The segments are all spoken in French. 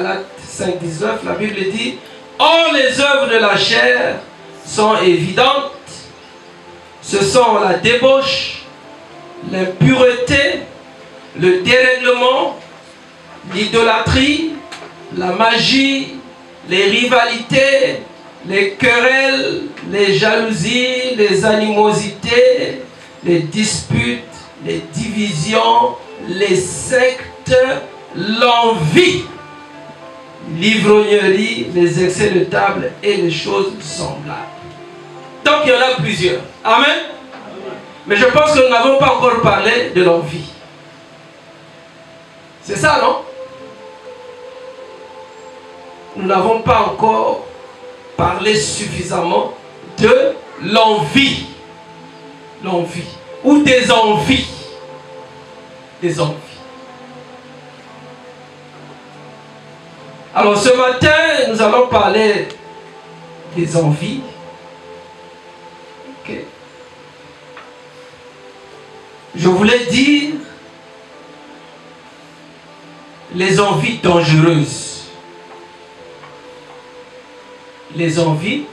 Galates 5, 19, la Bible dit: or les œuvres de la chair sont évidentes. Ce sont la débauche, l'impureté, le dérèglement, l'idolâtrie, la magie, les rivalités, les querelles, les jalousies, les animosités, les disputes, les divisions, les sectes, l'envie, l'ivrognerie, les excès de table et les choses semblables. Donc il y en a plusieurs. Amen. Mais je pense que nous n'avons pas encore parlé de l'envie. C'est ça, non? Nous n'avons pas encore parlé suffisamment de l'envie. L'envie. Ou des envies. Des envies. Alors ce matin, nous allons parler des envies. Ok. Je voulais dire les envies dangereuses. Les envies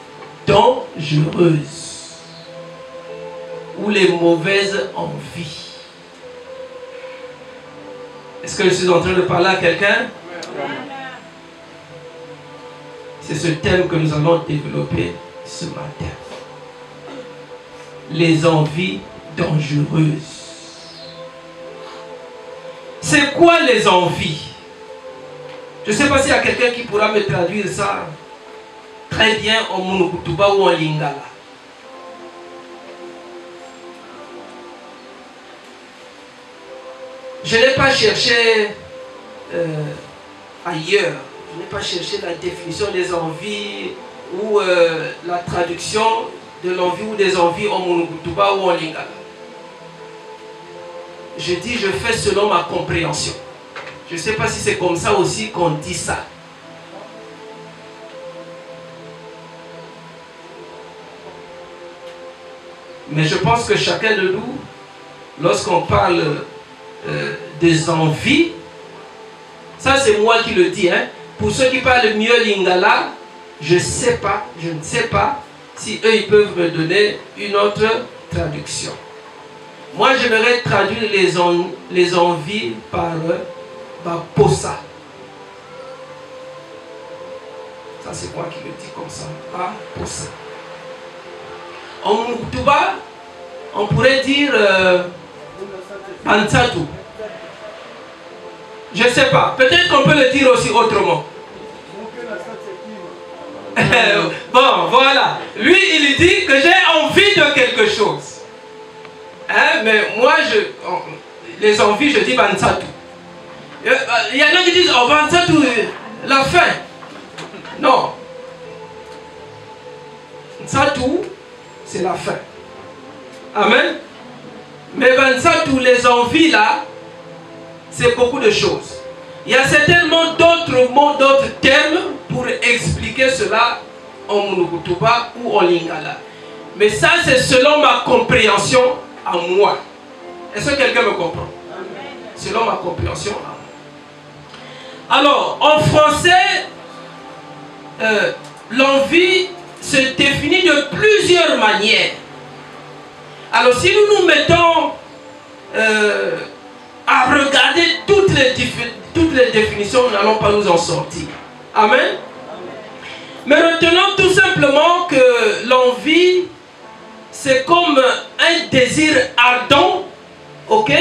dangereuses. Ou les mauvaises envies. Est-ce que je suis en train de parler à quelqu'un? C'est ce thème que nous allons développer ce matin. Les envies dangereuses. C'est quoi les envies? Je ne sais pas s'il y a quelqu'un qui pourra me traduire ça très bien en Munukutuba ou en Lingala. Je n'ai pas cherché ailleurs. Je n'ai pas cherché la définition des envies ou la traduction de l'envie ou des envies en Munukutuba ou en Lingala. Je dis, je fais selon ma compréhension. Je ne sais pas si c'est comme ça aussi qu'on dit ça. Mais je pense que chacun de nous, lorsqu'on parle des envies, ça c'est moi qui le dis, hein. Pour ceux qui parlent mieux Lingala, je ne sais pas si eux ils peuvent me donner une autre traduction. Moi j'aimerais traduire les envies par Baposa. Ça c'est moi qui le dis comme ça, Baposa. En Munukutuba, on pourrait dire Ansatu. Je ne sais pas. Peut-être qu'on peut le dire aussi autrement. Bon, voilà. Lui, il dit que j'ai envie de quelque chose. Hein? Mais moi, les envies, je dis Bansatu. Il y en a qui disent, oh, Bansatu, la faim. Non. Bansatu, c'est la faim. Amen. Mais Bansatu, les envies là, c'est beaucoup de choses. Il y a certainement d'autres mots, d'autres termes pour expliquer cela en Munukutuba ou en Lingala. Mais ça, c'est selon ma compréhension à moi. Est-ce que quelqu'un me comprend? Selon ma compréhension à moi. Alors, en français, l'envie se définit de plusieurs manières. Alors, si nous nous mettons à regarder toutes les définitions, nous n'allons pas nous en sortir. Amen. Mais retenons tout simplement que l'envie, c'est comme un désir ardent, ok,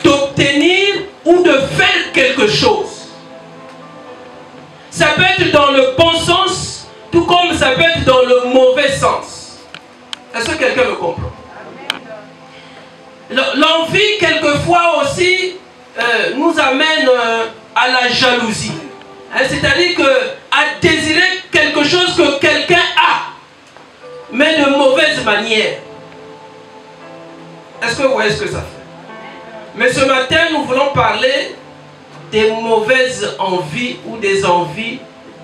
d'obtenir ou de faire quelque chose. Ça peut être dans le bon sens, tout comme ça peut être dans le mauvais sens. Est-ce que quelqu'un me comprend? L'envie, quelquefois aussi, nous amène à la jalousie. Hein, c'est-à-dire à désirer quelque chose que quelqu'un a, mais de mauvaise manière. Est-ce que vous voyez ce que ça fait? Mais ce matin, nous voulons parler des mauvaises envies ou des envies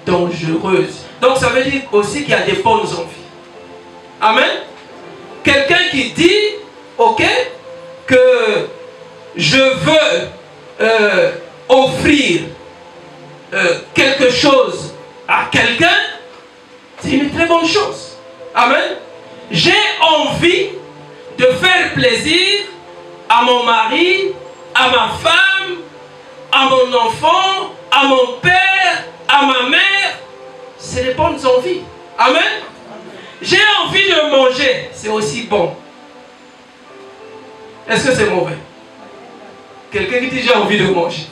dangereuses. Donc ça veut dire aussi qu'il y a des bonnes envies. Amen. Quelqu'un qui dit, ok, que je veux offrir quelque chose à quelqu'un, c'est une très bonne chose. Amen. J'ai envie de faire plaisir à mon mari, à ma femme, à mon enfant, à mon père, à ma mère. C'est des bonnes envies. Amen. J'ai envie de manger, c'est aussi bon. Est-ce que c'est mauvais? Quelqu'un qui dit j'ai envie de manger.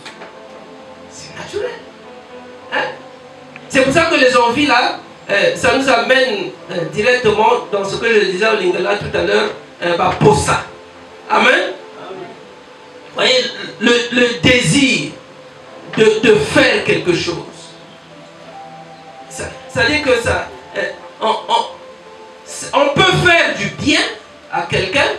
C'est naturel. Hein? C'est pour ça que les envies là, ça nous amène directement dans ce que je disais au Lingala tout à l'heure, pour ça. Amen. Vous voyez, le désir de faire quelque chose. Ça dit que ça, on peut faire du bien à quelqu'un,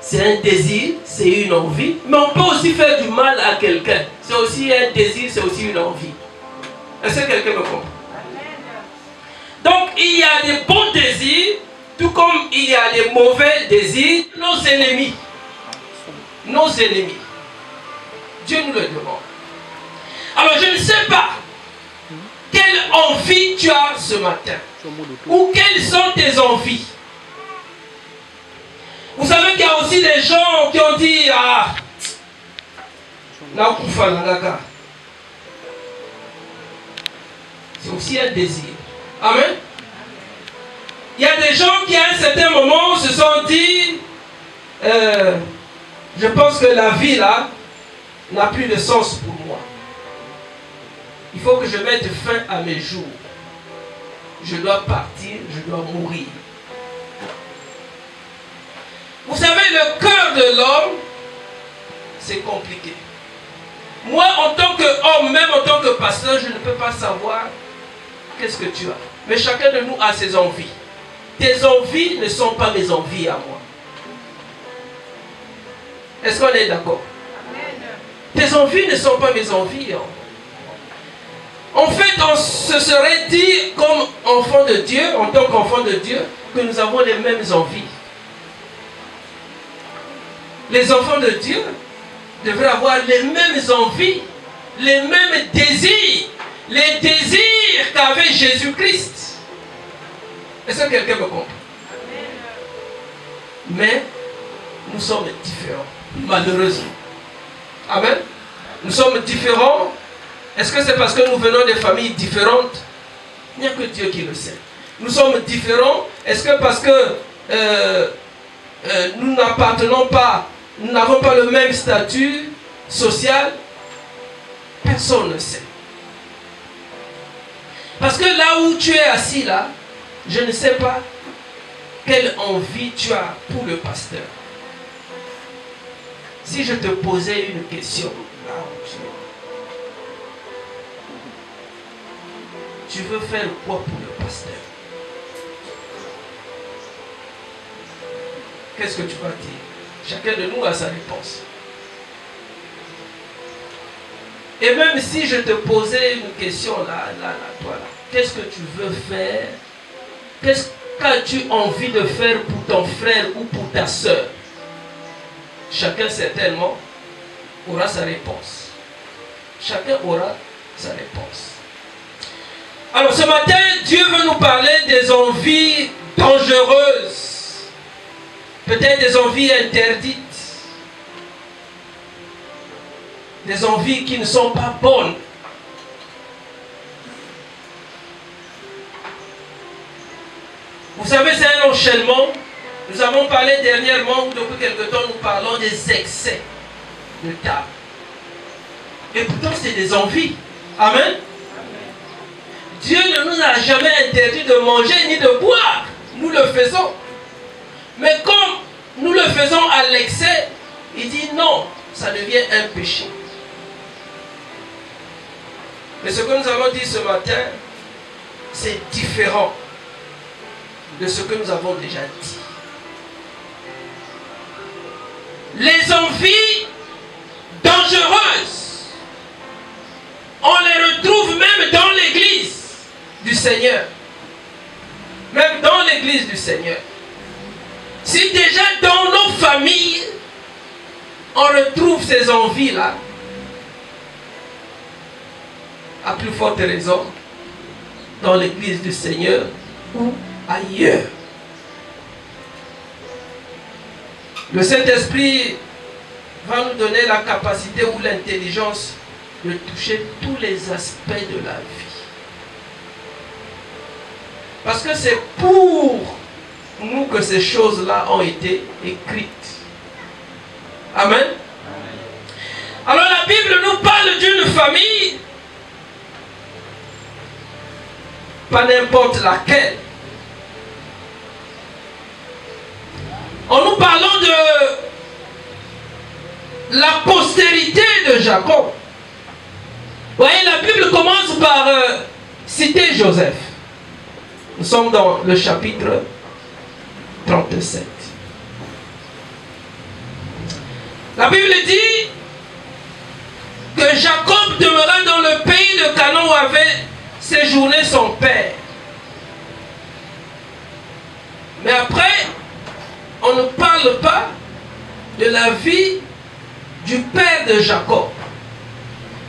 c'est un désir, c'est une envie, mais on peut aussi faire du mal à quelqu'un, c'est aussi un désir, c'est aussi une envie. Est-ce que quelqu'un me comprend? Donc il y a des bons désirs, tout comme il y a des mauvais désirs, nos ennemis. Nos ennemis. Dieu nous le demande. Alors je ne sais pas quelle envie tu as ce matin. Ou quelles sont tes envies. Vous savez qu'il y a aussi des gens qui ont dit ah, c'est aussi un désir. Amen. Il y a des gens qui à un certain moment se sont dit je pense que la vie là n'a plus de sens pour moi. Il faut que je mette fin à mes jours. Je dois partir, je dois mourir. Vous savez, le cœur de l'homme, c'est compliqué. Moi, en tant qu'homme, même en tant que pasteur, je ne peux pas savoir qu'est-ce que tu as. Mais chacun de nous a ses envies. Tes envies ne sont pas mes envies à moi. Est-ce qu'on est d'accord? Tes envies ne sont pas mes envies. En fait, on se serait dit, comme enfant de Dieu, en tant qu'enfant de Dieu, que nous avons les mêmes envies. Les enfants de Dieu devraient avoir les mêmes envies, les mêmes désirs, les désirs qu'avait Jésus-Christ. Est-ce que quelqu'un me comprend? Mais nous sommes différents, malheureusement. Amen. Nous sommes différents. Est-ce que c'est parce que nous venons de familles différentes? Il n'y a que Dieu qui le sait. Nous sommes différents. Est-ce que parce que nous n'appartenons pas, nous n'avons pas le même statut social? Personne ne sait. Parce que là où tu es assis là, je ne sais pas quelle envie tu as pour le pasteur. Si je te posais une question, là où tu veux faire quoi pour le pasteur? Qu'est-ce que tu vas dire? Chacun de nous a sa réponse. Et même si je te posais une question là, toi là, qu'est-ce que tu veux faire? Qu'est-ce qu'as-tu envie de faire pour ton frère ou pour ta soeur? Chacun certainement aura sa réponse. Chacun aura sa réponse. Alors ce matin, Dieu veut nous parler des envies dangereuses. Peut-être des envies interdites. Des envies qui ne sont pas bonnes. Vous savez, c'est un enchaînement. Nous avons parlé dernièrement, ou depuis quelque temps, nous parlons des excès de table. Et pourtant, c'est des envies. Amen. Dieu ne nous a jamais interdit de manger ni de boire. Nous le faisons. Mais comme nous le faisons à l'excès, il dit non, ça devient un péché. Mais ce que nous avons dit ce matin, c'est différent de ce que nous avons déjà dit. Les envies dangereuses, on les retrouve même dans l'église du Seigneur. Même dans l'église du Seigneur. Si déjà dans nos familles, on retrouve ces envies-là, à plus forte raison dans l'église du Seigneur ou ailleurs. Le Saint-Esprit va nous donner la capacité ou l'intelligence de toucher tous les aspects de la vie. Parce que c'est pour nous que ces choses-là ont été écrites. Amen. Alors la Bible nous parle d'une famille, pas n'importe laquelle. En nous parlant de la postérité de Jacob. Vous voyez, la Bible commence par citer Joseph. Nous sommes dans le chapitre 37. La Bible dit que Jacob demeura dans le pays de Canaan où avait séjourné son père. Mais après, on ne parle pas de la vie du père de Jacob.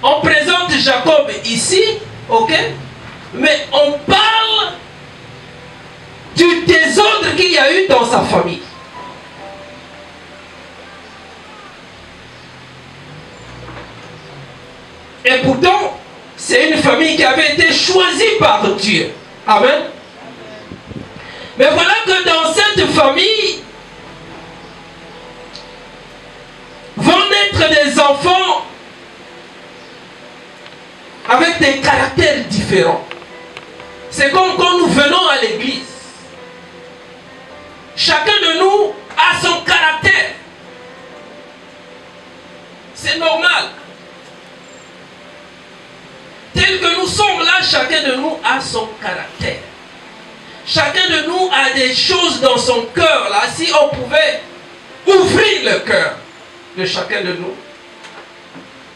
On présente Jacob ici, ok? Mais on parle du désordre qu'il y a eu dans sa famille. Et pourtant, c'est une famille qui avait été choisie par Dieu. Amen. Mais voilà que dans cette famille vont naître des enfants avec des caractères différents. C'est comme quand nous venons à l'église. Chacun de nous a son caractère. C'est normal. Tel que nous sommes là, chacun de nous a son caractère. Chacun de nous a des choses dans son cœur là. Si on pouvait ouvrir le cœur de chacun de nous,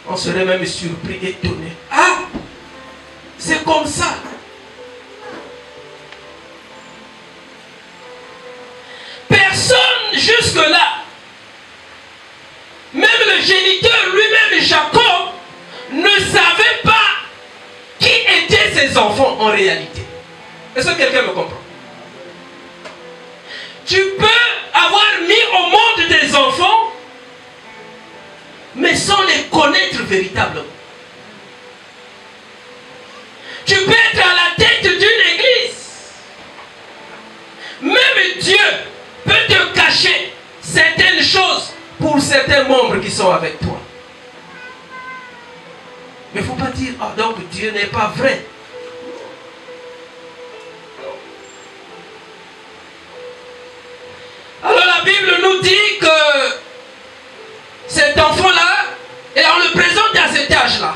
on serait même surpris, étonné. Ah, c'est comme ça. Personne jusque-là, même le géniteur lui-même, Jacob, ne savait pas qui étaient ses enfants en réalité. Est-ce que quelqu'un me comprend? Tu peux avoir mis au monde des enfants, mais sans les connaître véritablement. Tu peux être à la tête d'une église. Même Dieu peut te cacher certaines choses pour certains membres qui sont avec toi. Mais il ne faut pas dire, oh, donc Dieu n'est pas vrai. Alors la Bible nous dit que cet enfant-là, et on le présente à cet âge-là.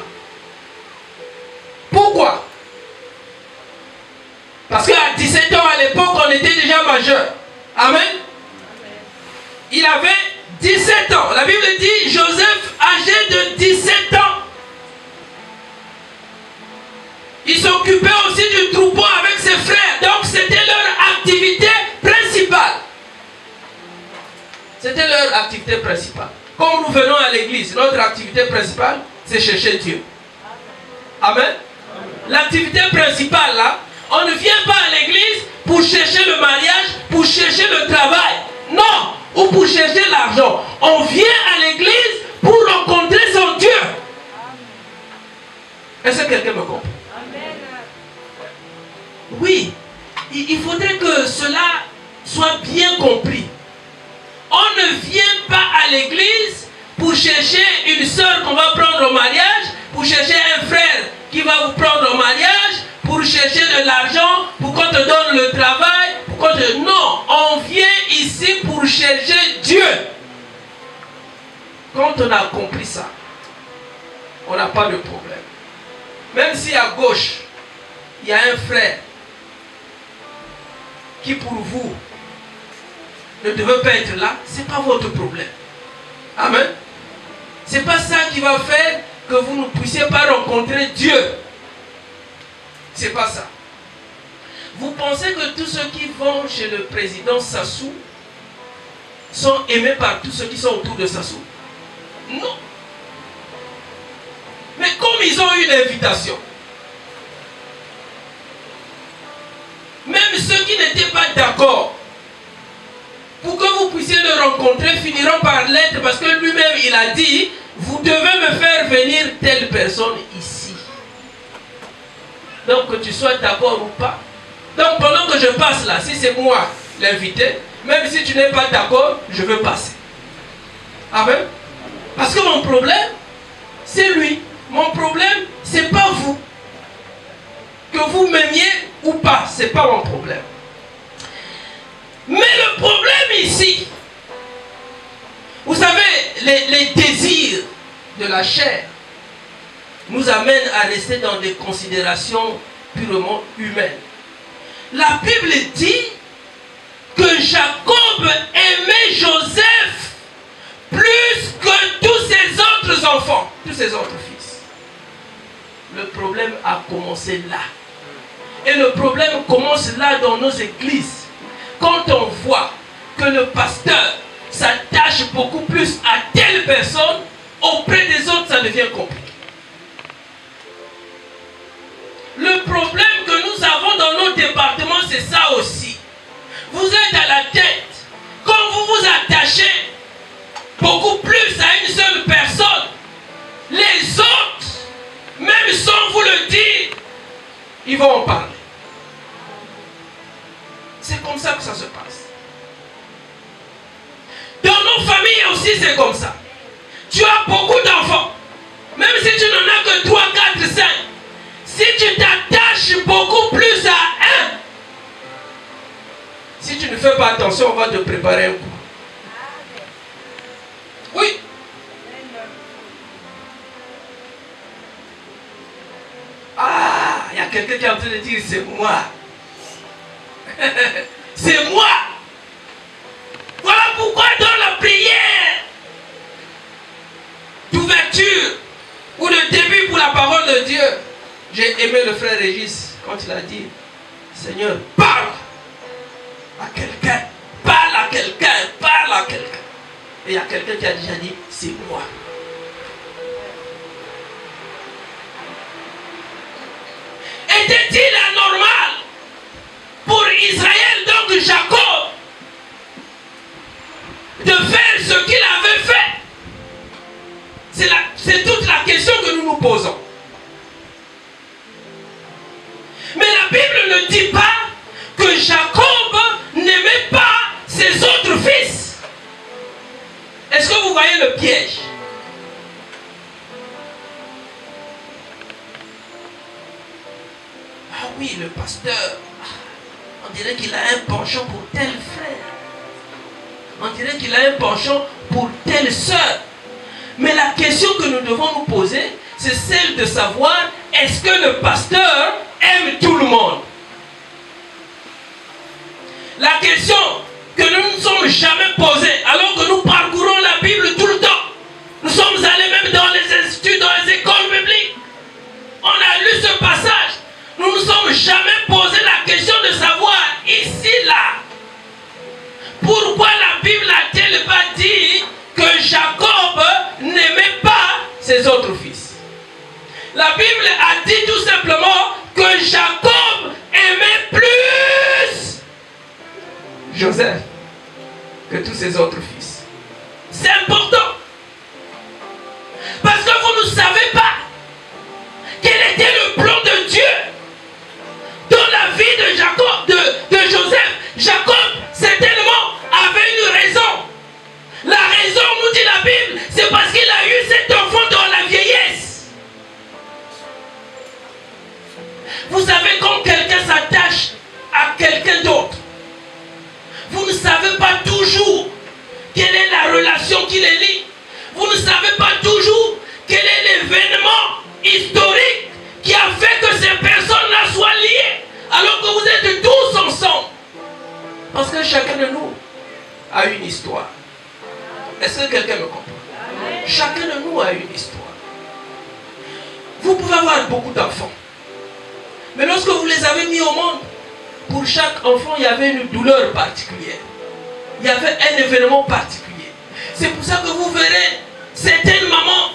Pourquoi? Parce qu'à 17 ans à l'époque, on était déjà majeur. Amen. Il avait 17 ans. La Bible dit Joseph âgé de 17 ans. Il s'occupait aussi du troupeau avec ses frères. Donc c'était leur activité principale. C'était leur activité principale. Comme nous venons à l'église, notre activité principale, c'est chercher Dieu. Amen. L'activité principale là, on ne vient pas à l'église pour chercher le mariage, pour chercher le travail. Non, ou pour chercher l'argent. On vient à l'église pour rencontrer son Dieu. Est-ce que quelqu'un me comprend? Oui, il faudrait que cela soit bien compris. On ne vient pas à l'église pour chercher une soeur qu'on va prendre au mariage, pour chercher un frère qui va vous prendre au mariage, pour chercher de l'argent, pour qu'on te donne le travail, pour qu'on te... Non, on vient ici pour chercher Dieu. Quand on a compris ça, on n'a pas de problème. Même si à gauche, il y a un frère qui pour vous ne devait pas être là, ce n'est pas votre problème. Amen. Ce n'est pas ça qui va faire que vous ne puissiez pas rencontrer Dieu. Ce n'est pas ça. Vous pensez que tous ceux qui vont chez le président Sassou sont aimés par tous ceux qui sont autour de Sassou? Non. Mais comme ils ont eu l'invitation, Même ceux qui n'étaient pas d'accord, pour que vous puissiez le rencontrer, finiront par l'être parce que lui-même, il a dit, vous devez me faire venir telle personne ici. Donc, que tu sois d'accord ou pas. Donc, pendant que je passe là, si c'est moi l'invité, même si tu n'es pas d'accord, je veux passer. Amen. Parce que mon problème, c'est lui. Mon problème, c'est pas vous. Que vous m'aimiez ou pas, c'est pas mon problème. Mais le problème ici, vous savez, les désirs de la chair nous amènent à rester dans des considérations purement humaines. La Bible dit que Jacob aimait Joseph plus que tous ses autres enfants, tous ses autres fils. Le problème a commencé là. Et le problème commence là dans nos églises. Quand on voit que le pasteur s'attache beaucoup plus à telle personne, auprès des autres, ça devient compliqué. Le problème que nous avons dans nos départements, c'est ça aussi. Vous êtes à la tête. Quand vous vous attachez beaucoup plus à une seule personne, les autres, même sans vous le dire, ils vont en parler. C'est comme ça que ça se passe. Dans nos familles aussi, c'est comme ça. Tu as beaucoup d'enfants. Même si tu n'en as que 3, 4, 5. Si tu t'attaches beaucoup plus à un, si tu ne fais pas attention, on va te préparer un coup. Oui. Ah, il y a quelqu'un qui est en train de dire, c'est moi. C'est moi. Voilà pourquoi dans la prière d'ouverture ou de début pour la parole de Dieu, j'ai aimé le frère Régis quand il a dit, Seigneur, parle à quelqu'un, parle à quelqu'un, parle à quelqu'un. Et il y a quelqu'un qui a déjà dit, c'est moi. Était-il anormal pour Israël, donc Jacob, de faire ce qu'il avait fait? C'est toute la question que nous nous posons. Mais la Bible ne dit pas que Jacob n'aimait pas ses autres fils. Est-ce que vous voyez le piège? Ah oui, le pasteur, on dirait qu'il a un penchant pour tel frère. On dirait qu'il a un penchant pour telle sœur. Mais la question que nous devons nous poser, c'est celle de savoir, est-ce que le pasteur aime tout le monde? La question que nous ne nous sommes jamais posée, alors que nous parcourons la Bible tout le temps. Nous sommes allés même dans les instituts, dans les écoles bibliques. On a lu ce passage. Nous ne nous sommes jamais posé la question de savoir, ici, là, pourquoi la Bible n'a-t-elle pas dit que Jacob n'aimait pas ses autres fils? La Bible a dit tout simplement que Jacob aimait plus Joseph que tous ses autres fils. C'est important. Parce que vous ne savez pas quel était le plan de Dieu dans la vie de Jacob, de Joseph. Jacob, certainement, avait une raison. La raison, nous dit la Bible, c'est parce qu'il a eu cet enfant dans la vieillesse. Vous savez, quand quelqu'un s'attache à quelqu'un d'autre, vous ne savez pas toujours quelle est la relation qui les lie. Vous ne savez pas toujours quel est l'événement historique qui a fait que ces personnes-là soient liées, alors que vous êtes tous ensemble. Parce que chacun de nous a une histoire. Est-ce que quelqu'un me comprend? Chacun de nous a une histoire. Vous pouvez avoir beaucoup d'enfants. Mais lorsque vous les avez mis au monde, pour chaque enfant, il y avait une douleur particulière. Il y avait un événement particulier. C'est pour ça que vous verrez certaines mamans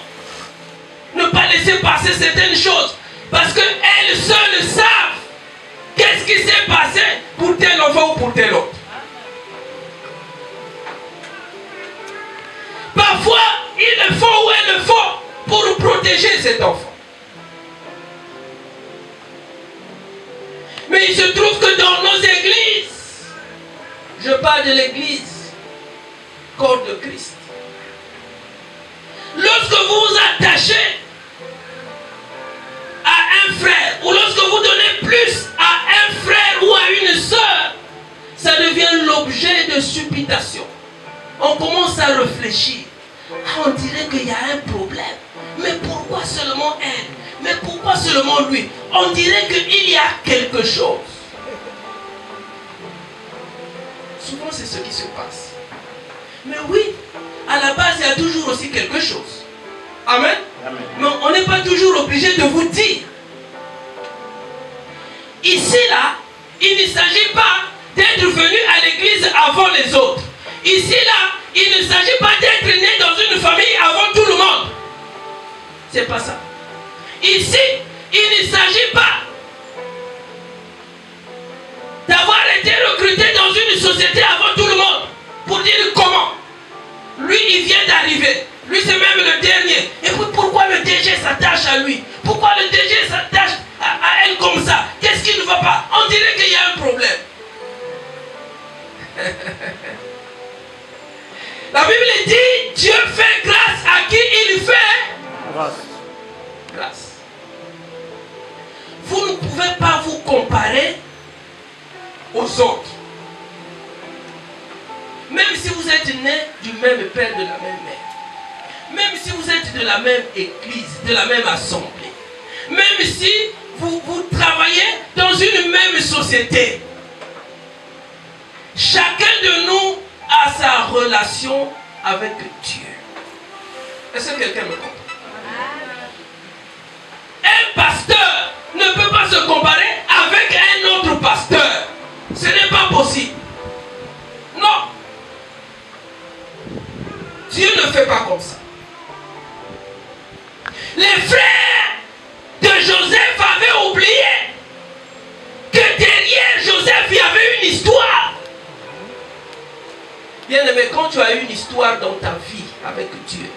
ne pas laisser passer certaines choses. Parce qu'elles seules savent qu'est-ce qui s'est passé pour tel enfant ou pour tel autre. Parfois, il le faut ou elle le faut pour protéger cet enfant. Mais il se trouve que dans nos églises, je parle de l'église, corps de Christ. Lorsque vous vous attachez à un frère, ou lorsque vous donnez plus à un frère ou à une sœur, ça devient l'objet de supputation. On commence à réfléchir. Ah, on dirait qu'il y a un problème. Mais pourquoi seulement elle? Mais pourquoi seulement lui? On dirait qu'il y a quelque chose. Souvent, c'est ce qui se passe. Mais oui, à la base, il y a toujours aussi quelque chose. Amen. Amen. Mais on n'est pas toujours obligé de vous dire. Ici, là, il ne s'agit pas d'être venu à l'église avant les autres. Ici, là, il ne s'agit pas d'être né dans une famille avant tout le monde. C'est pas ça. Ici, il ne s'agit pas d'avoir été recruté dans une société avant tout le monde. Pour dire comment. Lui, il vient d'arriver. Lui, c'est même le dernier. Et puis, pourquoi le DG s'attache à lui? Pourquoi le DG s'attache à elle comme ça? Qu'est-ce qui ne va pas? On dirait qu'il y a un problème. La Bible dit, Dieu fait grâce à qui il fait grâce. Vous ne pouvez pas vous comparer aux autres. Même si vous êtes né du même père, de la même mère. Même si vous êtes de la même église, de la même assemblée. Même si vous travaillez dans une même société. Chacun de nous a sa relation avec Dieu. Est-ce que quelqu'un me comprend? Un pasteur ne peut pas se comparer avec un autre pasteur. Ce n'est pas possible. Non. Dieu ne fait pas comme ça. Les frères de Joseph avaient oublié que derrière Joseph, il y avait une histoire. Bien aimé, quand tu as une histoire dans ta vie avec Dieu,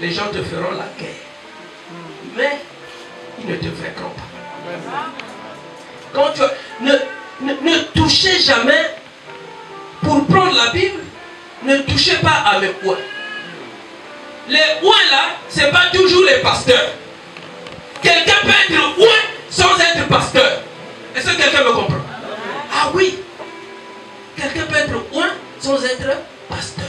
les gens te feront la guerre. Mais ils ne te vaincront pas. Quand tu ne touchez jamais, pour prendre la Bible, ne touchez pas à mes oins. Les oins là, ce n'est pas toujours les pasteurs. Quelqu'un peut être oin sans être pasteur. Est-ce que quelqu'un me comprend? Ah oui. Quelqu'un peut être oin sans être pasteur.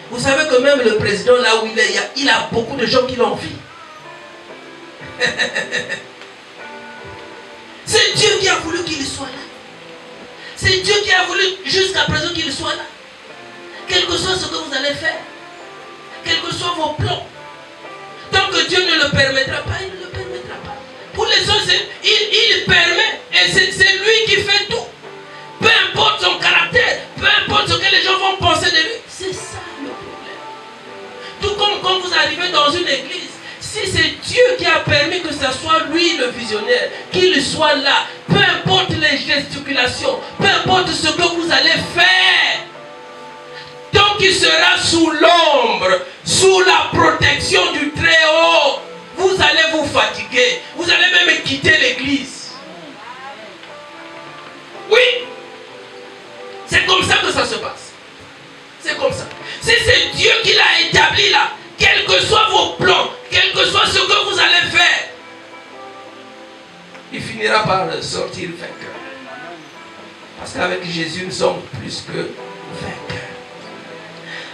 Vous savez que même le président, là où il est, il a beaucoup de gens qui l'envient. C'est Dieu qui a voulu qu'il soit là. C'est Dieu qui a voulu jusqu'à présent qu'il soit là. Quel que soit ce que vous allez faire, quels que soient vos plans, tant que Dieu ne le permettra pas, il ne le permettra pas. Pour les autres, il permet et c'est lui qui fait tout. Peu importe son caractère, peu importe ce que les gens vont penser de lui, c'est ça le problème. Tout comme quand vous arrivez dans une église, si c'est Dieu qui a permis que ce soit lui le visionnaire, qu'il soit là, peu importe les gesticulations, peu importe ce que vous allez faire, tant qu'il sera sous l'ombre, sous la protection du Très-Haut, vous allez vous fatiguer, vous allez même quitter l'église. Oui. C'est comme ça que ça se passe. C'est comme ça. Si c'est Dieu qui l'a établi là, quels que soient vos plans, quel que soit ce que vous allez faire, il finira par sortir vainqueur. Parce qu'avec Jésus, nous sommes plus que vainqueurs.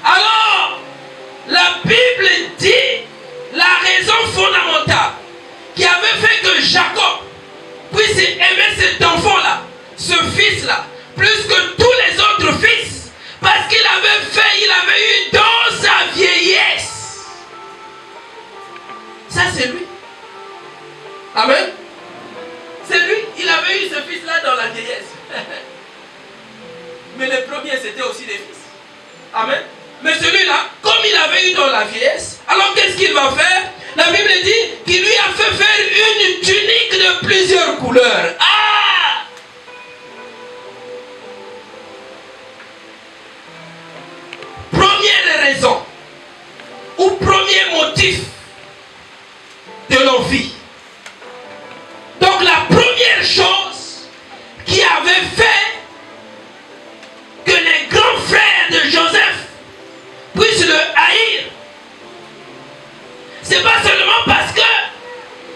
Alors, la Bible dit la raison fondamentale qui avait fait que Jacob puisse aimer cet enfant-là, ce fils-là, plus que tous les autres fils, parce qu'il avait eu dans sa vieillesse. Ça c'est lui. Amen. C'est lui, il avait eu ce fils-là dans la vieillesse. Mais les premiers c'était aussi des fils. Amen. Mais celui-là, comme il avait eu dans la vieillesse, alors qu'est-ce qu'il va faire? La Bible dit qu'il lui a fait faire une tunique de plusieurs couleurs. Ah! Première raison, ou premier motif de l'envie. Donc la première chose qui avait fait que les grands frères de Joseph puissent le haïr, c'est pas seulement parce que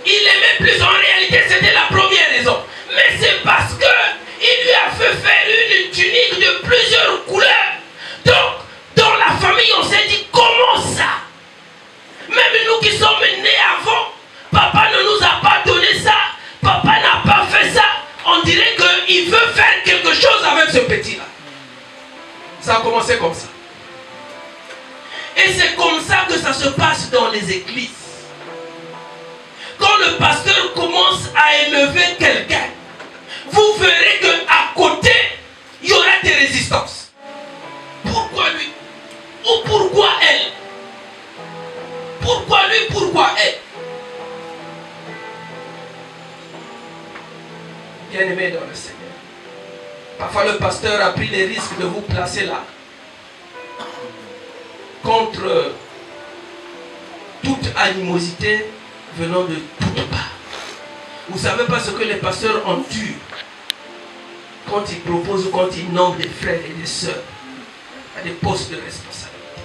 il aimait plus, en réalité c'était la première raison, mais c'est parce que il lui a fait faire une tunique de plusieurs couleurs. Donc dans la famille on s'est dit, comment ça? Même nous qui sommes nés avant, papa ne nous a pas donné ça, papa n'a pas fait ça. On dirait qu'il veut faire quelque chose avec ce petit-là. Ça a commencé comme ça. Et c'est comme ça que ça se passe dans les églises. Quand le pasteur commence à élever quelqu'un, vous verrez qu'à côté, il y aura des résistances. Pourquoi lui? Ou pourquoi elle? Pourquoi lui? Pourquoi elle? Bien-aimés dans le Seigneur, parfois le pasteur a pris les risques de vous placer là contre toute animosité venant de toutes parts. Vous ne savez pas ce que les pasteurs endurent quand ils proposent ou quand ils nomment des frères et des sœurs à des postes de responsabilité.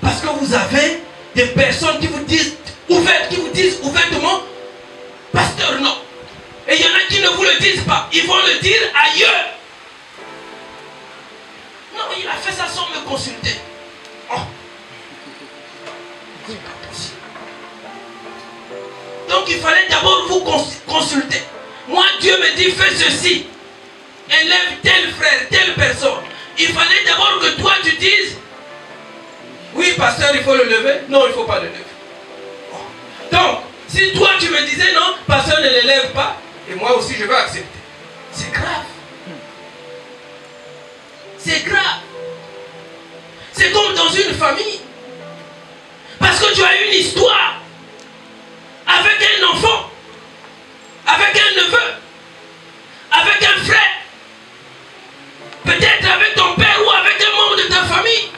Parce que vous avez des personnes qui vous disent ouvertement, pasteur non. Et il y en a qui ne vous le disent pas. Ils vont le dire ailleurs. Non, il a fait ça sans me consulter. Oh. C'est pas possible. Donc il fallait d'abord vous consulter. Moi, Dieu me dit, fais ceci. Élève tel frère, telle personne. Il fallait d'abord que toi tu dises, oui, pasteur, il faut le lever. Non, il ne faut pas le lever. Oh. Donc, si toi tu me disais non, pasteur ne l'élève pas, et moi aussi je vais accepter. C'est grave. C'est grave. C'est comme dans une famille. Parce que tu as une histoire avec un enfant, avec un neveu, avec un frère, peut-être avec ton père ou avec un membre de ta famille.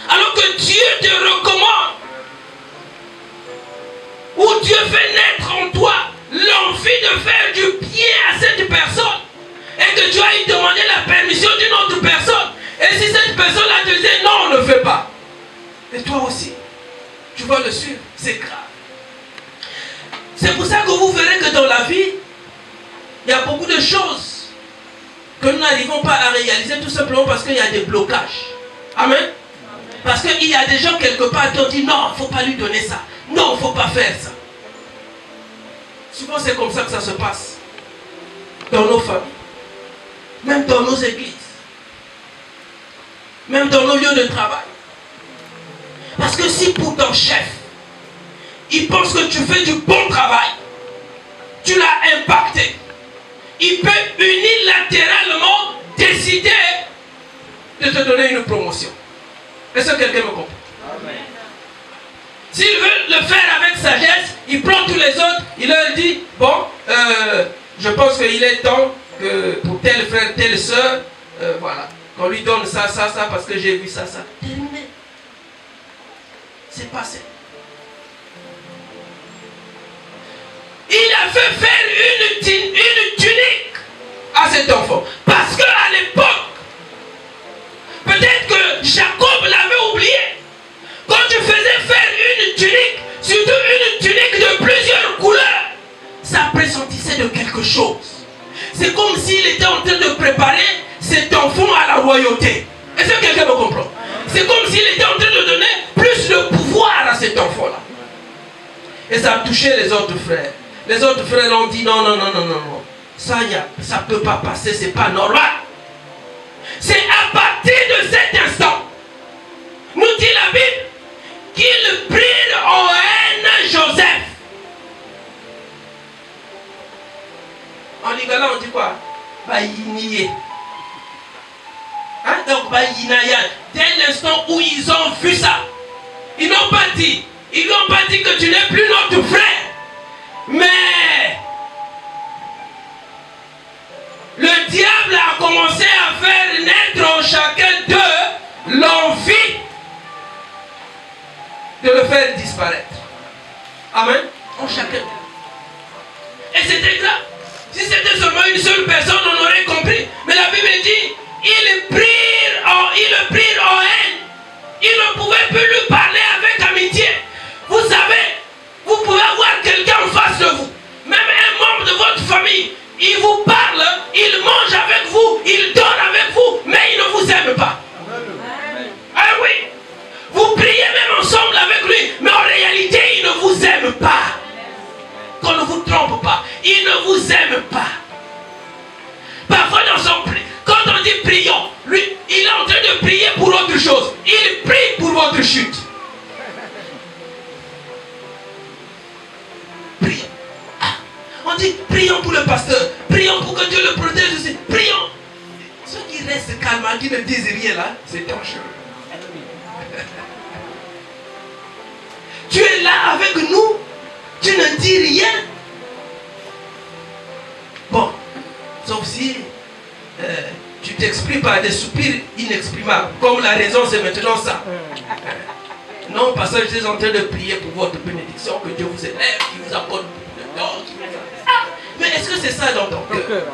Alors que Dieu te recommande, ou Dieu fait naître en toi l'envie de faire du bien à cette personne, et que tu as eu demandé la permission d'une autre personne, et si cette personne-là te disait non, on ne le fait pas, et toi aussi tu vas le suivre, c'est grave. C'est pour ça que vous verrez que dans la vie il y a beaucoup de choses que nous n'arrivons pas à réaliser, tout simplement parce qu'il y a des blocages. Amen. Parce qu'il y a des gens quelque part qui ont dit non, il ne faut pas lui donner ça, non, il ne faut pas faire ça. Souvent c'est comme ça que ça se passe dans nos familles, même dans nos églises, même dans nos lieux de travail. Parce que si pour ton chef, il pense que tu fais du bon travail, tu l'as impacté, il peut unilatéralement décider de te donner une promotion. Est-ce que quelqu'un me comprend? Amen. S'il veut le faire avec sagesse, il prend tous les autres, il leur dit, bon, je pense qu'il est temps que pour tel frère, telle soeur, voilà, qu'on lui donne ça, ça, ça, parce que j'ai vu ça, ça. Terminé. C'est passé. Il a fait faire une tunique à cet enfant. Parce qu'à l'époque, peut-être que Jacob l'avait oublié. Quand tu faisais faire une tunique, surtout une tunique de plusieurs couleurs, ça pressentissait de quelque chose. C'est comme s'il était en train de préparer cet enfant à la royauté. Est-ce que quelqu'un me comprend? C'est comme s'il était en train de donner plus de pouvoir à cet enfant-là. Et ça a touché les autres frères. Les autres frères ont dit non, non, non, non, non, non. Ça ne peut pas passer, c'est pas normal. C'est à partir de cet instant, nous dit la Bible, qu'ils prirent en haine Joseph. En lingala, on dit quoi? Baïnié. Hein? Donc, baïnaya. Dès l'instant où ils ont vu ça, ils n'ont pas dit, Ils lui ont pas dit que tu n'es plus notre frère. Mais le diable a commencé à faire naître en chacun d'eux l'envie de le faire disparaître. Amen. En chacun d'eux. Et c'était grave. Si c'était seulement une seule personne, on aurait compris. Mais la Bible dit, ils prirent en haine. Ils ne pouvaient plus lui parler avec amitié. Vous savez, vous pouvez avoir quelqu'un en face de vous. Même un membre de votre famille. Il vous parle, il mange avec vous, il dort avec vous, mais il ne vous aime pas. Ah oui. Vous priez même ensemble avec lui, mais en réalité, il ne vous aime pas. Qu'on ne vous trompe pas. Il ne vous aime pas. Parfois dans son quand on dit prions, lui, il est en train de prier pour autre chose. Il prie pour votre chute. Prions. Ah, on dit prions pour le pasteur. Prions pour que Dieu le protège aussi. Prions. Ceux qui restent calmes, qui ne disent rien là, c'est dangereux. Tu es là avec nous. Tu ne dis rien. Bon, sauf si tu t'exprimes par des soupirs inexprimables. Comme la raison, c'est maintenant ça. Non, parce que je suis en train de prier pour votre bénédiction, que Dieu vous élève, qu'il vous apporte beaucoup de dons. Ah, mais est-ce que c'est ça dans ton cœur?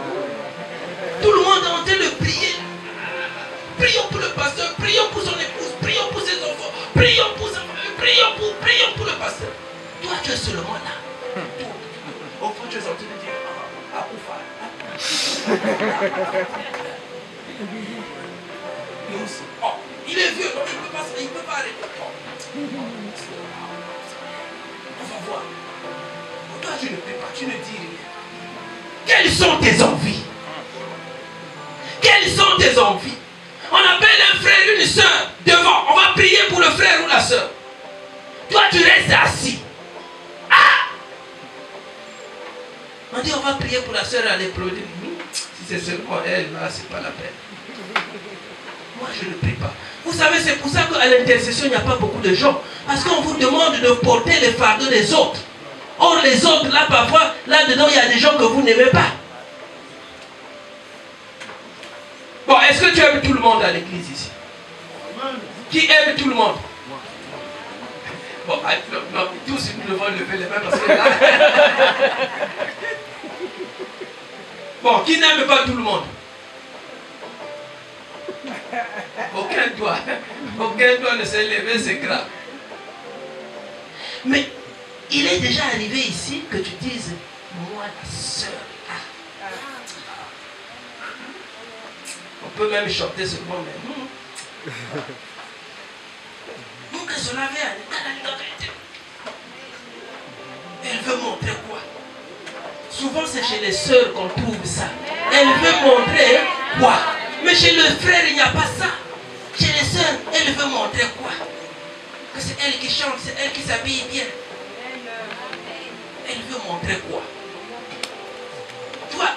Tout le monde est en train de prier. Prions pour le pasteur, prions pour son épouse, prions pour ses enfants, prions pour sa famille, prions pour le pasteur. Toi, tu es seulement là. Au fond, tu es en train de dire, ah, il est vieux, donc il ne peut pas arrêter. On va voir. Toi, tu ne peux pas, tu ne dis rien. Quelles sont tes envies? Quelles sont tes envies? On appelle un frère, une soeur devant. On va prier pour le frère ou la soeur. Toi, tu restes assis. Ah! On dit, on va prier pour la soeur à l'épreuve. Si c'est seulement elle, là, c'est pas la peine. Moi, je ne prie pas. Vous savez, c'est pour ça qu'à l'intercession, il n'y a pas beaucoup de gens. Parce qu'on vous demande de porter les fardeaux des autres. Or, les autres, là, parfois, là-dedans, il y a des gens que vous n'aimez pas. Bon, est-ce que tu aimes tout le monde à l'église ici? Qui aime tout le monde? Bon, non, tous nous devons lever les mains parce que là... Bon, qui n'aime pas tout le monde? Aucun doigt ne s'est levé, c'est grave. Mais il est déjà arrivé ici que tu dises, moi la sœur. On peut même chanter ce mot, mais elle veut montrer quoi? Souvent c'est chez les sœurs qu'on trouve ça. Elle veut montrer quoi? Mais chez le frère il n'y a pas ça. Chez les sœurs, elle veut montrer quoi? Que c'est elle qui chante, c'est elle qui s'habille bien. Elle veut montrer quoi? Tu vois,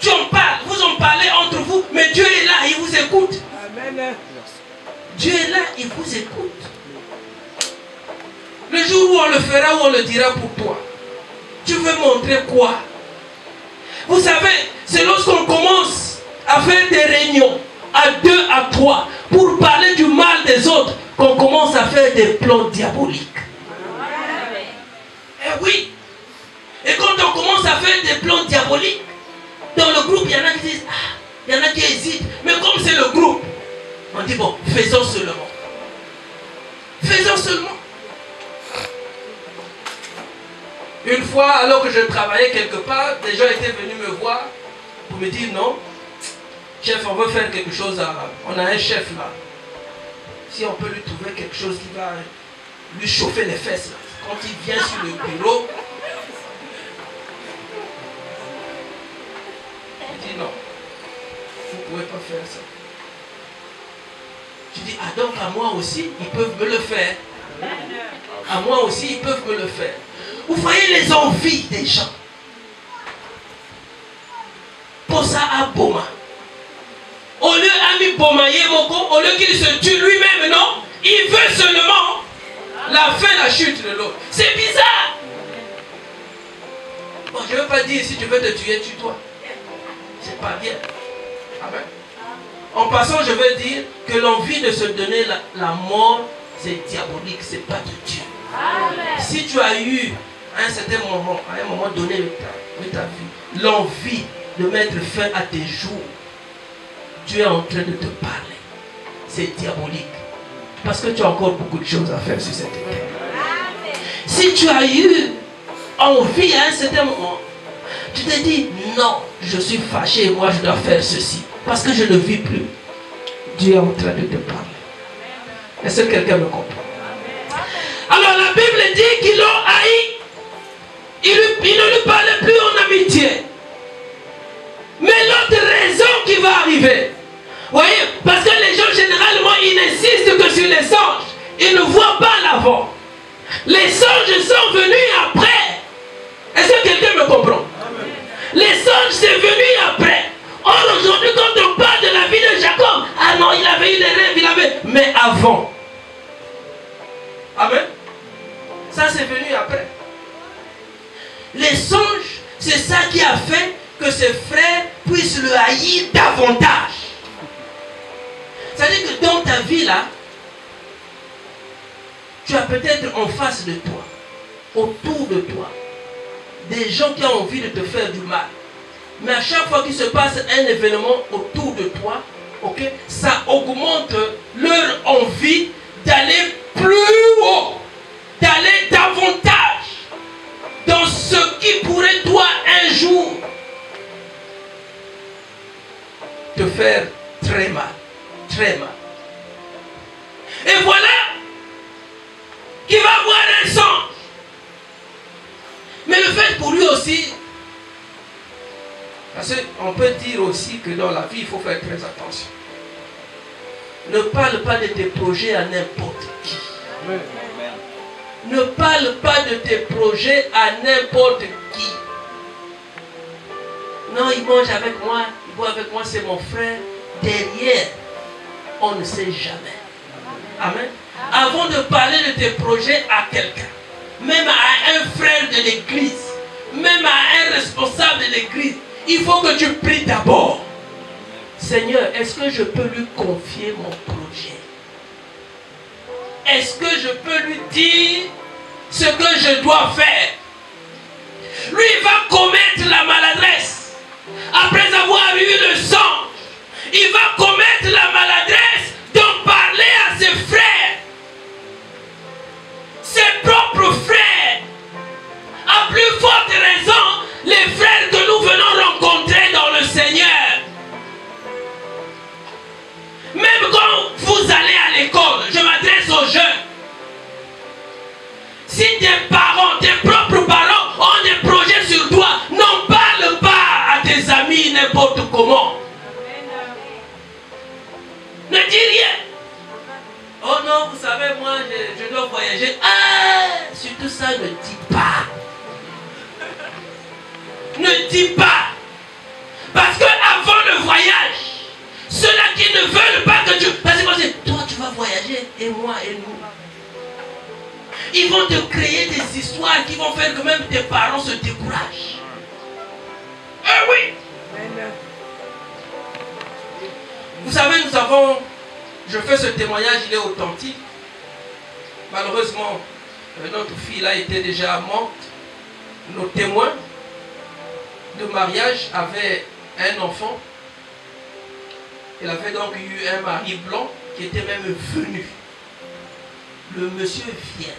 tu en parles, vous en parlez entre vous, mais Dieu est là, il vous écoute. Amen. Dieu est là, il vous écoute. Le jour où on le fera, où on le dira pour toi, tu veux montrer quoi? Vous savez, c'est lorsqu'on commence à faire des réunions à 2, à 3 pour parler du mal des autres qu'on commence à faire des plans diaboliques. Eh oui. Et quand on commence à faire des plans diaboliques, dans le groupe, il y en a qui disent, ah, il y en a qui hésitent. Mais comme c'est le groupe, on dit, bon, faisons seulement. Faisons seulement. Une fois, alors que je travaillais quelque part, des gens étaient venus me voir pour me dire, non, chef, on veut faire quelque chose. On a un chef là. Si on peut lui trouver quelque chose qui va lui chauffer les fesses là. Quand il vient sur le bureau, il dit non, vous ne pouvez pas faire ça. Je dis, ah donc à moi aussi, ils peuvent me le faire. À moi aussi, ils peuvent me le faire. Vous voyez les envies des gens. Pour ça à Boma. Au lieu ami Boma Yemoko, au lieu qu'il se tue lui-même, non, il veut seulement La fin, la chute de l'autre. C'est bizarre. Bon, je ne veux pas dire si tu veux te tuer, tue-toi. C'est pas bien. Amen. En passant, je veux dire que l'envie de se donner la mort, c'est diabolique, c'est pas de Dieu. Amen. Si tu as eu à un certain moment, à un moment donné de ta vie, l'envie de mettre fin à tes jours, tu es en train de te parler. C'est diabolique. Parce que tu as encore beaucoup de choses à faire sur cette terre. Amen. Si tu as eu envie à un certain moment, tu te dis, non, je suis fâché, moi je dois faire ceci. Parce que je ne vis plus. Dieu est en train de te parler. Est-ce que quelqu'un me comprend? Alors la Bible dit qu'ils l'ont haï. Il ne lui parlait plus en amitié. Mais l'autre raison qui va arriver, vous voyez, parce que les gens généralement, ils n'insistent que sur les songes. Ils ne voient pas l'avant. Les songes sont venus après. Est-ce que quelqu'un me comprend? Amen. Les songes, c'est venu après. Or, aujourd'hui, quand on parle de la vie de Jacob, ah non, il avait eu des rêves, il avait... Mais avant. Amen. Ça, c'est venu après. Les songes, c'est ça qui a fait que ses frères puissent le haïr davantage. C'est-à-dire que dans ta vie, là, tu as peut-être en face de toi, autour de toi, des gens qui ont envie de te faire du mal. Mais à chaque fois qu'il se passe un événement autour de toi, okay, ça augmente leur envie d'aller plus haut, d'aller davantage dans ce qui pourrait, toi, un jour, te faire très mal. Très mal. Et voilà qu'il va voir un songe. Mais le fait pour lui aussi, parce qu'on peut dire aussi que dans la vie, il faut faire très attention. Ne parle pas de tes projets à n'importe qui. Amen. Ne parle pas de tes projets à n'importe qui. Non, il mange avec moi, il boit avec moi, c'est mon frère. Derrière, on ne sait jamais. Amen. Avant de parler de tes projets à quelqu'un, même à un frère de l'église, même à un responsable de l'église, il faut que tu pries d'abord. Seigneur, est-ce que je peux lui confier mon projet? Est-ce que je peux lui dire ce que je dois faire? Lui, il va commettre la maladresse. Après avoir eu le songe, il va commettre la maladresse d'en parler à ses frères. Ses propres frères. À plus forte raison, les frères que nous venons rencontrer dans le Seigneur. Même quand vous allez à l'école, je m'adresse aux jeunes. Si tes parents, tes propres parents ont des projets sur toi, n'en parle pas à tes amis n'importe comment. Ne dis rien. Oh non, vous savez, moi, je dois voyager. Ah, surtout ça, ne dis pas. Ne dis pas. Parce que avant le voyage, ceux-là qui ne veulent pas que tu... Parce que toi, tu vas voyager, et moi, et nous. Ils vont te créer des histoires qui vont faire que même tes parents se découragent. Eh oui. Vous savez, nous avons... Je fais ce témoignage, il est authentique. Malheureusement, notre fille là était déjà morte. Nos témoins de mariage avaient un enfant. Elle avait donc eu un mari blanc qui était même venu. Le monsieur vient.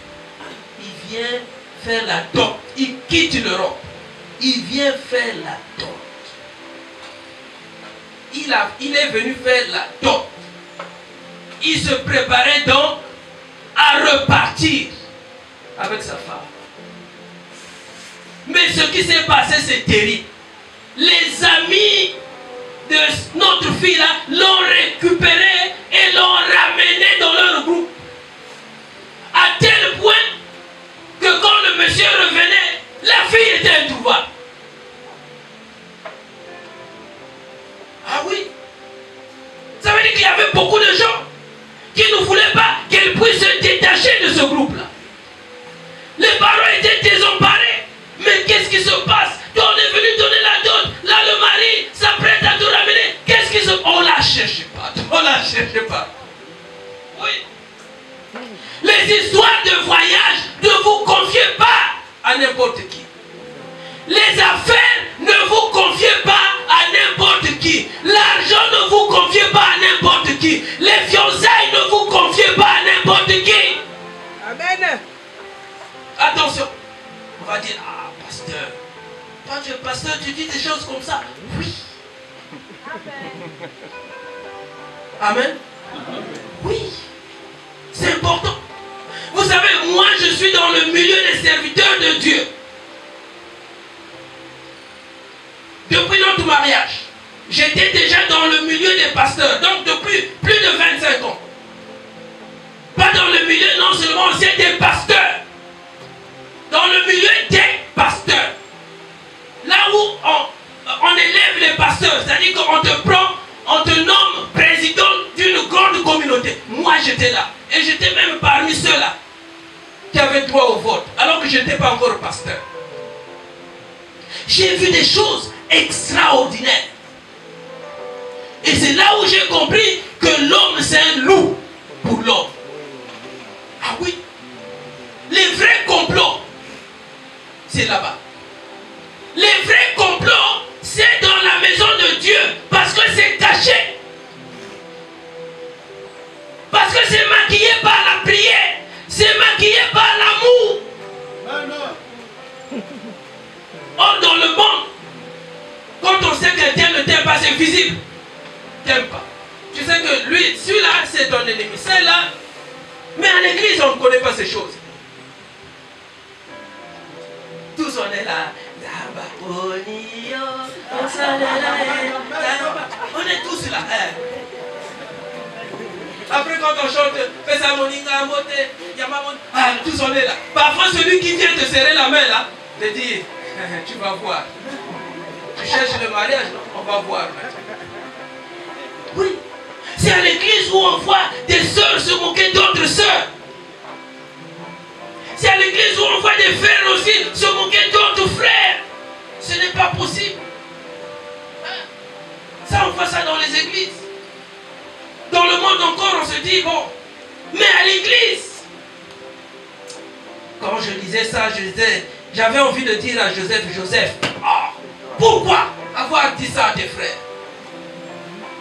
Il vient faire la dot. Il quitte l'Europe. Il vient faire la dot. Il est venu faire la dot. Il se préparait donc à repartir avec sa femme. Mais ce qui s'est passé, c'est terrible. Les amis de notre fille-là l'ont récupéré et l'ont ramené dans leur groupe. À tel point que quand le monsieur revenait, la fille était introuvable. Ah oui. Ça veut dire qu'il y avait beaucoup de gens qui ne voulaient pas qu'elle puisse se détacher de ce groupe-là. qui. L'argent, ne vous confiez pas à n'importe qui. Les fiançailles, ne vous confiez pas à n'importe qui. Amen. Attention. On va dire, ah, pasteur. Toi, tu es pasteur, tu dis des choses comme ça. Oui. Amen. Oui. C'est important. Vous savez, moi, je suis dans le milieu des serviteurs de Dieu. Depuis notre mariage, j'étais déjà dans le milieu des pasteurs. Donc, depuis plus de 25 ans. Pas dans le milieu, non seulement, c'est des pasteurs. Dans le milieu des pasteurs. Là où on élève les pasteurs, c'est-à-dire qu'on te prend, on te nomme président d'une grande communauté. Moi, j'étais là. Et j'étais même parmi ceux-là qui avaient droit au vote, alors que je n'étais pas encore pasteur. J'ai vu des choses extraordinaires. Et c'est là où j'ai compris que l'homme, c'est un loup pour l'homme. Ah oui. Les vrais complots, c'est là-bas. Les vrais complots, c'est dans la maison de Dieu. Parce que c'est caché. Parce que c'est maquillé par la prière. C'est maquillé par l'amour. Or, dans le monde, quand on sait que quelqu'un ne t'aime pas, c'est visible. T'aime pas. Tu sais que lui, celui-là, c'est ton ennemi. Celle-là. Mais à l'église, on ne connaît pas ces choses. Tous on est là. On est tous là. Après, quand on chante, tous on est là. Parfois, celui qui vient te serrer la main là, te dit, tu vas voir. Tu cherches le mariage, on va voir. Oui. C'est à l'église où on voit des sœurs se moquer d'autres sœurs. C'est à l'église où on voit des frères aussi se moquer d'autres frères. Ce n'est pas possible. Ça, on voit ça dans les églises. Dans le monde encore, on se dit, bon, mais à l'église. Quand je disais ça, j'avais envie de dire à Joseph, pourquoi avoir dit ça à tes frères?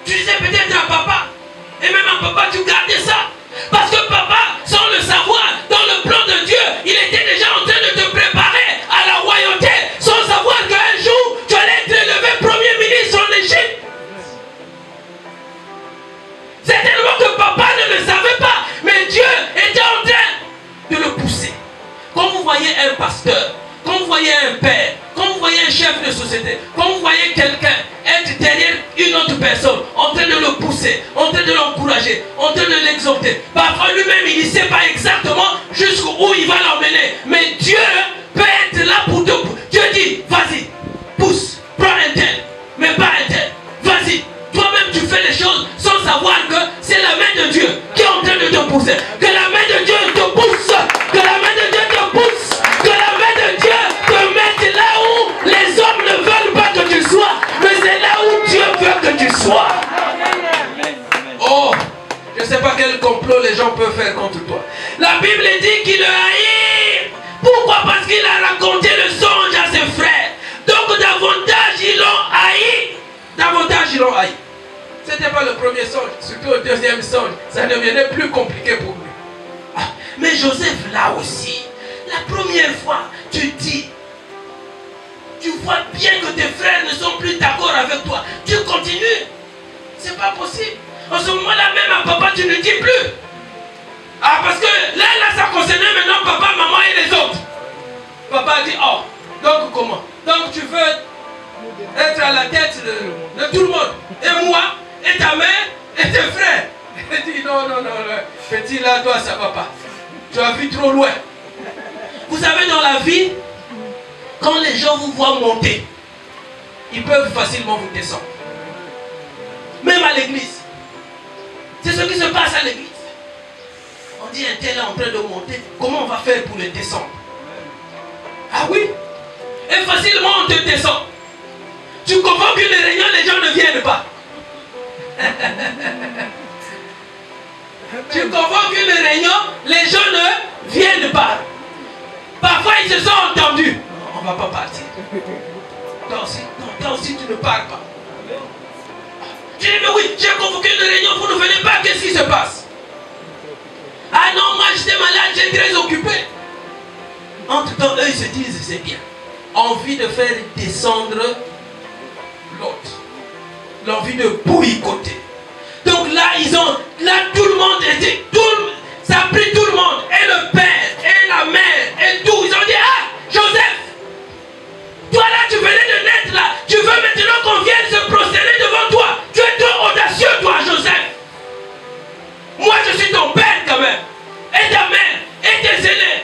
Tu disais peut-être à papa, et même à papa, tu gardais ça. Parce que papa, sans le savoir, dans le plan de Dieu, il était déjà en train de te préparer à la royauté, sans savoir qu'un jour, tu allais être élevé premier ministre en Égypte. C'est tellement que papa ne le savait pas, mais Dieu était en train de le pousser. Quand vous voyez un pasteur, quand vous voyez un père, quand vous voyez un chef de société, quand vous voyez quelqu'un être derrière une autre personne, en train de le pousser, en train de l'encourager, en train de l'exhorter, parfois lui-même il ne sait pas exactement jusqu'où il va l'emmener, mais Dieu peut être là pour te pousser. Dieu dit, vas-y, pousse, prends un tel, mais pas un tel, vas-y. Toi-même tu fais les choses sans savoir que c'est la main de Dieu qui est en train de te pousser. Que la main de Dieu te pousse. Que la main de Dieu te pousse. Que la main de Dieu te mette là où les hommes ne veulent pas que tu sois. Mais c'est là où Dieu veut que tu sois. Oh, je ne sais pas quel complot les gens peuvent faire contre toi. La Bible dit qu'il le haït. Pourquoi? Parce qu'il a raconté le songe à ses frères. Donc davantage ils l'ont haï. Davantage ils l'ont haï. Ce n'était pas le premier songe, surtout au deuxième songe, ça devenait plus compliqué pour lui. Ah, mais Joseph, là aussi, la première fois, tu dis, tu vois bien que tes frères ne sont plus d'accord avec toi. Tu continues. C'est pas possible. En ce moment-là, même à papa, tu ne dis plus. Ah, parce que là, ça concernait maintenant papa, maman et les autres. Papa dit, oh, donc comment? Donc tu veux être à la tête de tout le monde. Et moi, et ta mère, et tes frères. Il dit non, petit là, toi ça va pas. Tu as vu trop loin. Vous savez, dans la vie, quand les gens vous voient monter, ils peuvent facilement vous descendre. Même à l'église. C'est ce qui se passe à l'église. On dit un tel est en train de monter, comment on va faire pour le descendre? Ah oui. Et facilement on te descend. Tu comprends que les réunions, les gens ne viennent pas. Tu comprends que les réunions, les gens ne viennent pas. Parfois ils se sont entendus. Non, on ne va pas partir. Toi aussi, tu ne pars pas. là, qu'est-ce qui se passe? Ah non, moi j'étais malade, j'étais très occupé. Entre-temps, eux, ils se disent, c'est bien. Envie de faire descendre l'autre. L'envie de boycotter. Donc là, tout le monde était, ça a pris tout le monde. Et le père, et la mère, et tout. Ils ont dit, ah, Joseph, toi là, tu venais de naître là. Tu veux maintenant qu'on vienne se prosterner devant toi. Tu es trop audacieux, toi, Joseph. Moi, je suis ton père quand même. Et ta mère, et tes aînés.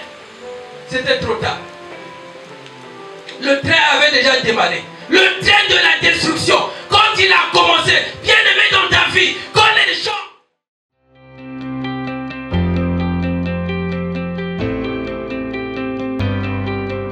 C'était trop tard. Le train avait déjà démarré. Le train de la destruction. Quand il a commencé,